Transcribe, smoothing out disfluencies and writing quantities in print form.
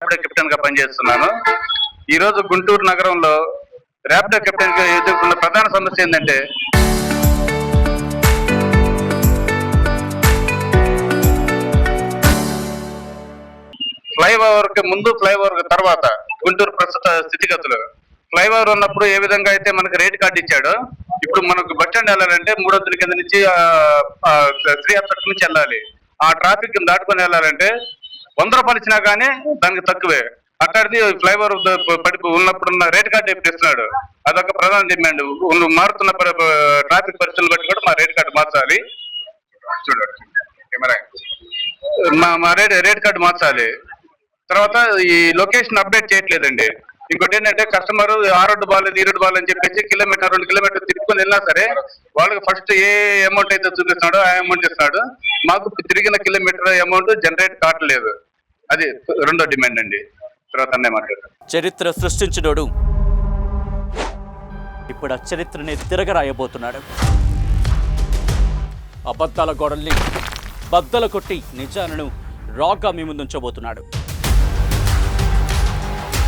Rapido captain గా పనిచేస్తున్నాను. ఈ రోజు గుంటూరు నగరంలో ర్యాపిడో కెప్టెన్ గా ఎదుర్కొన్న ప్రధాన సమస్య ఏంటంటే ఫ్లైఓవర్ కి ముందు, ఫ్లైఓవర్ తర్వాత గుంటూరు ప్రస్తుత స్థితిగతులు. ఫ్లైఓవర్ ఉన్నప్పుడు ఏ విధంగా అయితే మనకి రేట్ కార్డు ఇచ్చాడో, ఇప్పుడు మనకు బస్ స్టాండ్ వెళ్ళాలంటే 300 కింద నుంచి శ్రీహర్పట్నం నుంచి వెళ్ళాలి. ఆ ట్రాఫిక్ దాటుకొని వెళ్ళాలంటే 100 రూపాయలు ఇచ్చినా కానీ దానికి తక్కువే. అట్లాంటిది ఫ్లైఓవర్ ఉన్నప్పుడున్న రేట్ కార్డు ఎప్పుడు ఇస్తున్నాడు. అదొక ప్రధాన డిమాండ్. మారుతున్న ట్రాఫిక్ పరిస్థితులు బట్టి కూడా మా రేట్ కార్డు మార్చాలి. చూడండి కెమెరా, మా రేట్ కార్డు మార్చాలి. తర్వాత ఈ లొకేషన్ అప్డేట్ చేయట్లేదండి. ఇంకోటి ఏంటంటే కస్టమర్ ఆ రోడ్డు బాగాలేదు, ఈ రోడ్డు బాగాలేదు అని చెప్పేసి 2 కిలోమీటర్లు తిప్పుకొని వెళ్ళినా సరే వాళ్ళకి ఫస్ట్ ఏ అమౌంట్ అయితే చూపిస్తున్నాడో ఆ అమౌంట్ ఇస్తున్నాడు. మాకు తిరిగిన కిలోమీటర్ అమౌంట్ జనరేట్ కావట్లేదు. అది రెండో డిమాండ్ అండి. తర్వాత అన్నీ మాట్లాడతారు. చరిత్ర సృష్టించినోడు ఇప్పుడు ఆ చరిత్రని తిరగరాయబోతున్నాడు. అబద్ధాల గోడల్ని బద్దలు కొట్టి నిజాలను రాగా మీ ముందుంచబోతున్నాడు.